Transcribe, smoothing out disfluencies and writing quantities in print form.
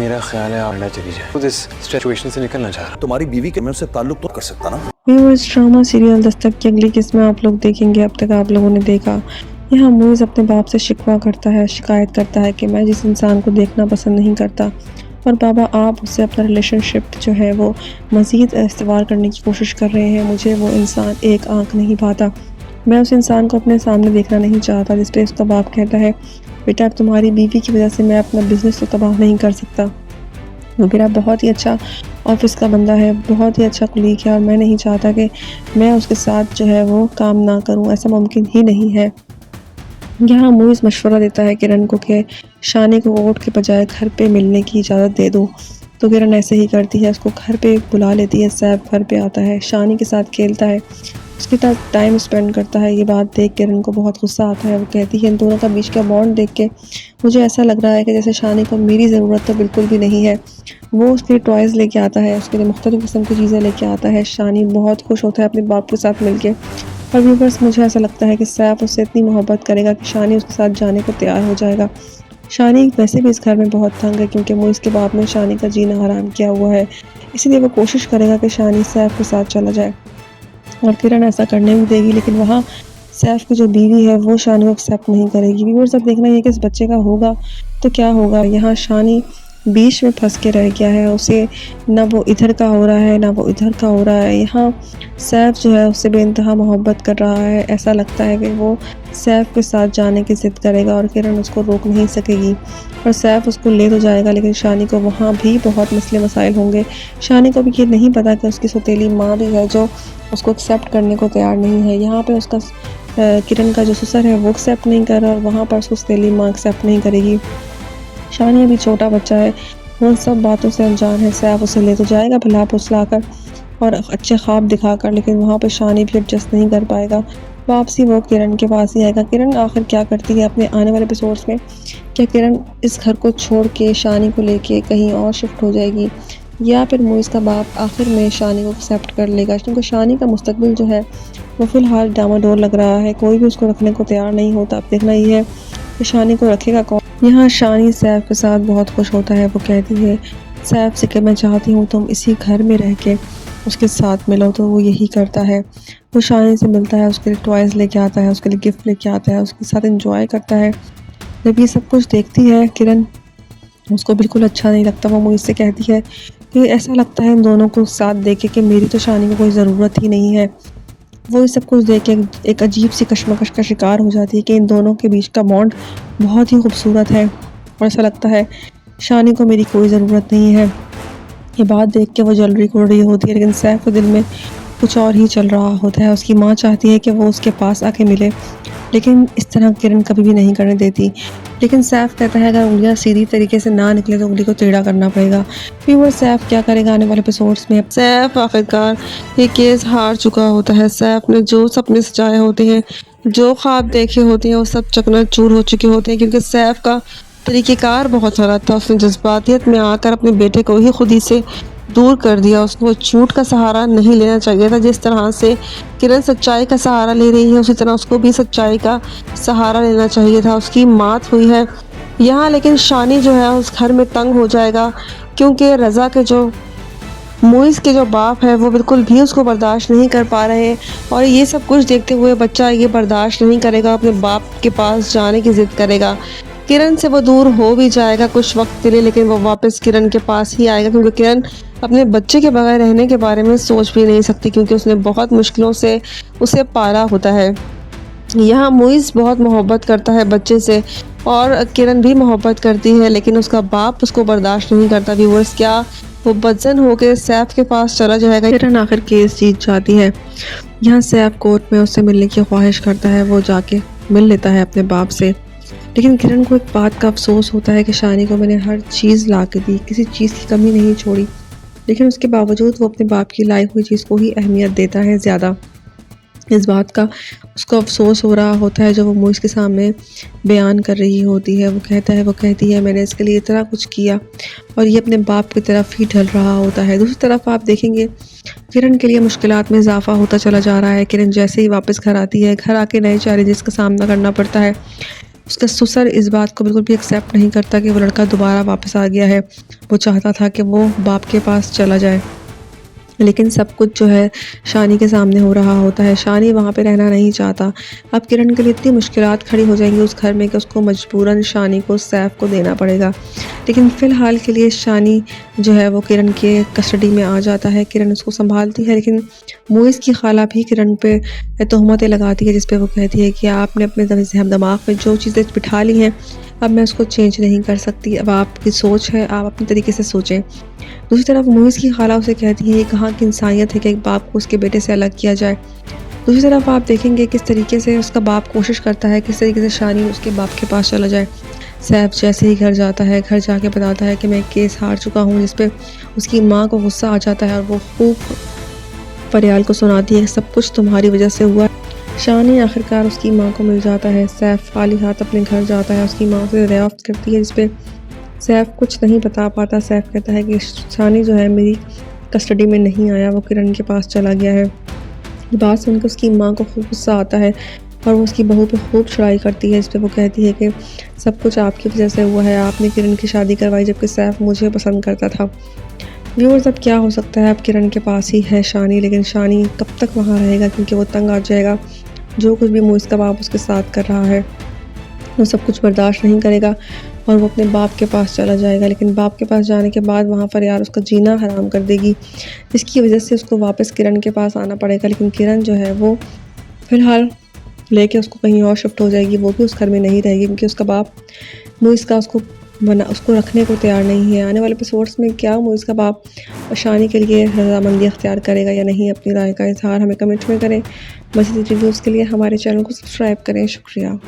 मेरा ख्याल है आंडा चली जाए। खुद इस सिचुएशन से निकलना चाह रहा हूं। तुम्हारी बीवी के मैं उससे ताल्लुक तो कर सकता ना। व्यूअर्स, ड्रामा सीरियल दस्तक की अगली किस्त में आप लोग देखेंगे। अब तक आप लोगों ने देखा, यहाँ मोइज़ अपने बाप से शिकवा करता है, शिकायत करता है कि मैं जिस इंसान को देखना पसंद नहीं करता और बाबा आप उससे अपना रिलेशनशिप जो है वो मज़ीद इस्तेमाल करने की कोशिश कर रहे हैं। मुझे वो इंसान एक आंख नहीं भाता, मैं उस इंसान को अपने सामने देखना नहीं चाहता। जिस पे उसका बाप कहता है, बेटा अब तुम्हारी बीवी की वजह से मैं अपना बिज़नेस तो तबाह नहीं कर सकता। वो मेरा बहुत ही अच्छा ऑफिस का बंदा है, बहुत ही अच्छा कुलीग है और मैं नहीं चाहता कि मैं उसके साथ जो है वो काम ना करूं, ऐसा मुमकिन ही नहीं है। यहाँ मोइज़ मशवरा देता है किरण को कि शानी को कोर्ट के बजाय घर पे मिलने की इजाज़त दे दो। तो किरण ऐसे ही करती है, उसको घर पे बुला लेती है। सैफ घर पे आता है, शानी के साथ खेलता है, उसके साथ टाइम स्पेंड करता है। ये बात देख किरण को बहुत गुस्सा आता है। वो कहती है, इन दोनों का बीच का बॉन्ड देख के मुझे ऐसा लग रहा है कि जैसे शानी को मेरी ज़रूरत तो बिल्कुल भी नहीं है। वो उसके लिए टॉयज़ लेके आता है, उसके लिए मुख्तलिफ़ किस्म की चीज़ें लेके आता है। शानी बहुत खुश होता है अपने बाप के साथ मिलके। और व्यूअर्स, मुझे ऐसा लगता है कि सैफ उससे इतनी मोहब्बत करेगा कि शानी उसके साथ जाने को तैयार हो जाएगा। शानी वैसे भी इस घर में बहुत तंग है क्योंकि मोइज़ के बाप ने शानी का जीना हराम किया हुआ है, इसीलिए वो कोशिश करेगा कि शानी सैफ के साथ चला जाए और किरण ऐसा करने भी देगी। लेकिन वहाँ सैफ की जो बीवी है वो शानी को एक्सेप्ट नहीं करेगी। व्यूअर्स, अब देखना ये कि इस बच्चे का होगा तो क्या होगा। यहाँ शानी बीच में फंस के रह गया है, उसे ना वो इधर का हो रहा है ना वो इधर का हो रहा है। यहाँ सैफ जो है उससे बेइंतहा मोहब्बत कर रहा है, ऐसा लगता है कि वो सैफ के साथ जाने की ज़िद करेगा और किरण उसको रोक नहीं सकेगी और सैफ उसको ले तो जाएगा। लेकिन शानी को वहाँ भी बहुत मसले मसाइल होंगे। शानी को भी ये नहीं पता कि उसकी सौतेली माँ भी है जो उसको एक्सेप्ट करने को तैयार नहीं है। यहाँ पे उसका किरण का जो ससुर है वो एक्सेप्ट नहीं कर रहा और वहाँ पर उसको सौतेली माँ एक्सेप्ट नहीं करेगी। शानी अभी छोटा बच्चा है, वो उन सब बातों से अनजान है। सैफ उसे ले तो जाएगा भला फुसलाकर और अच्छे ख्वाब दिखाकर, लेकिन वहाँ पर शानी भी एडजस्ट नहीं कर पाएगा। वापसी वो किरण के पास ही आएगा। किरण आखिर क्या करती है अपने आने वाले एपिसोड्स में? क्या किरण इस घर को छोड़ के शानी को लेके कहीं और शिफ्ट हो जाएगी या फिर मोइज़ का बाप आखिर में शानी को एक्सेप्ट कर लेगा? क्योंकि शानी का मुस्तकबिल जो है वो फ़िलहाल डामाडोल लग रहा है, कोई भी उसको रखने को तैयार नहीं होता। अब देखना ये है कि शानी को रखेगा कौन। यहाँ शानी सैफ के साथ बहुत खुश होता है। वो कहती है सैफ से कि मैं चाहती हूँ तुम इसी घर में रह के उसके साथ मिलो, तो वो यही करता है। वो शानी से मिलता है, उसके लिए टॉयज़ लेके आता है, उसके लिए गिफ्ट लेके आता है, उसके साथ एंजॉय करता है। जब ये सब कुछ देखती है किरण, उसको बिल्कुल अच्छा नहीं लगता। वो मुझसे कहती है कि ऐसा लगता है इन दोनों को साथ देखे कि मेरी तो शानी को कोई ज़रूरत ही नहीं है। वो ये सब कुछ देख के एक अजीब सी कश्मकश का शिकार हो जाती है कि इन दोनों के बीच का बॉन्ड बहुत ही खूबसूरत है और ऐसा लगता है शानी को मेरी कोई ज़रूरत नहीं है। ये बात देख के वो ज्वेलरी खोल रही होती है, लेकिन सैफ के दिल में कुछ और ही चल रहा होता है। उसकी माँ चाहती है कि वो उसके पास आके मिले, लेकिन इस तरह किरण कभी भी नहीं करने देती। लेकिन सैफ कहता है अगर उंगलियां सीधी तरीके से ना निकले तो उंगली को टेढ़ा करना पड़ेगा। फिर वो सैफ क्या करेगा आने वाले एपिसोड्स में? सैफ आखिरकार ये केस हार चुका होता है। सैफ ने जो सपने सजाए होते हैं, जो ख्वाब देखे होते हैं, वो सब चकनाचूर हो चुके होते हैं क्योंकि सैफ का तरीक़ेकार बहुत गलत था। उसने जज्बातियत में आकर अपने बेटे को ही खुद ही से दूर कर दिया। उसको झूठ का सहारा नहीं लेना चाहिए था। जिस तरह से किरण सच्चाई का सहारा ले रही है, उसी तरह उसको भी सच्चाई का सहारा लेना चाहिए था। उसकी मात हुई है यहाँ, लेकिन शानी जो है उस घर में तंग हो जाएगा क्योंकि रज़ा के जो मोइज़ के जो बाप है वो बिल्कुल भी उसको बर्दाश्त नहीं कर पा रहे हैं और ये सब कुछ देखते हुए बच्चा ये बर्दाश्त नहीं करेगा, अपने बाप के पास जाने की ज़िद करेगा। किरण से वो दूर हो भी जाएगा कुछ वक्त के लिए, लेकिन वो वापस किरण के पास ही आएगा क्योंकि किरण अपने बच्चे के बगैर रहने के बारे में सोच भी नहीं सकती क्योंकि उसने बहुत मुश्किलों से उसे पाला होता है। यहाँ मोइज़ बहुत मोहब्बत करता है बच्चे से और किरण भी मोहब्बत करती है, लेकिन उसका बाप उसको बर्दाश्त नहीं करता। व्यूअर्स, क्या वो बदजन होकर सैफ के पास चला जाएगा? किरण आखिर केस जीत जाती है। यहाँ सैफ कोर्ट में उससे मिलने की ख्वाहिश करता है, वो जाके मिल लेता है अपने बाप से। लेकिन किरण को एक बात का अफसोस होता है कि शानी को मैंने हर चीज़ ला के दी, किसी चीज़ की कमी नहीं छोड़ी, लेकिन उसके बावजूद वो अपने बाप की लाई हुई चीज़ को ही अहमियत देता है ज़्यादा। इस बात का उसको अफसोस हो रहा होता है जो वो मोइज़ के सामने बयान कर रही होती है। वो कहती है मैंने इसके लिए इतना कुछ किया और ये अपने बाप की तरफ ही ढल रहा होता है। दूसरी तरफ आप देखेंगे किरण के लिए मुश्किलात में इजाफा होता चला जा रहा है। किरण जैसे ही वापस घर आती है, घर आके नए चैलेंजेस का सामना करना पड़ता है। उसका ससुर इस बात को बिल्कुल भी एक्सेप्ट नहीं करता कि वो लड़का दोबारा वापस आ गया है। वो चाहता था कि वो बाप के पास चला जाए, लेकिन सब कुछ जो है शानी के सामने हो रहा होता है। शानी वहाँ पे रहना नहीं चाहता। अब किरण के लिए इतनी मुश्किलात खड़ी हो जाएंगी उस घर में कि उसको मजबूरन शानी को सैफ को देना पड़ेगा। लेकिन फ़िलहाल के लिए शानी जो है वो किरण के कस्टडी में आ जाता है। किरण उसको संभालती है, लेकिन मुइज़ की खाला भी किरण पे तहमतें लगाती है, जिस पे वो कहती है कि आपने अपने दिमाग में जो चीज़ें बिठा ली हैं, अब मैं उसको चेंज नहीं कर सकती। अब आपकी सोच है, आप अपने तरीके से सोचें। दूसरी तरफ मुइज़ की खाला उसे कहती है ये कहाँ की इंसानियत है कि एक बाप को उसके बेटे से अलग किया जाए। दूसरी तरफ आप देखेंगे किस तरीके से उसका बाप कोशिश करता है, किस तरीके से शानी उसके बाप के पास चला जाए। सैफ जैसे ही घर जाता है, घर जाके बताता है कि मैं केस हार चुका हूँ, जिस पे उसकी माँ को गुस्सा आ जाता है और वो खूब फरियाल को सुनाती है सब कुछ तुम्हारी वजह से हुआ। शानी आखिरकार उसकी माँ को मिल जाता है। सैफ खाली हाथ अपने घर जाता है, उसकी माँ से दरियाफ्त करती है, जिस पे सैफ कुछ नहीं बता पाता। सैफ कहता है कि शानी जो है मेरी कस्टडी में नहीं आया, वो किरण के पास चला गया है। ये बात सुनकर उसकी माँ को खूब गुस्सा आता है और वो उसकी बहू पे खूब चढ़ाई करती है, इस पे वो कहती है कि सब कुछ आपकी वजह से हुआ है, आपने किरण की शादी करवाई जबकि सैफ मुझे पसंद करता था। व्यूअर्स, अब क्या हो सकता है, अब किरण के पास ही है शानी, लेकिन शानी कब तक वहाँ रहेगा, क्योंकि वो तंग आ जाएगा। जो कुछ भी मुइज़ का बाप उसके साथ कर रहा है वो सब कुछ बर्दाश्त नहीं करेगा और वो अपने बाप के पास चला जाएगा। लेकिन बाप के पास जाने के बाद वहाँ पर यार उसका जीना हराम कर देगी, जिसकी वजह से उसको वापस किरण के पास आना पड़ेगा। लेकिन किरण जो है वो फ़िलहाल लेके उसको कहीं और शिफ्ट हो जाएगी, वो भी उस घर में नहीं रहेगी, क्योंकि उसका बाप मुइज़ का उसको रखने को तैयार नहीं है। आने वाले एपिसोड्स में क्या मुइज़ का बाप शानी के लिए रज़ामंदी अख्तियार करेगा या नहीं, अपनी राय का इज़हार हमें कमेंट में करें। मज़ीद रिव्यूज़ के लिए हमारे चैनल को सब्सक्राइब करें। शुक्रिया।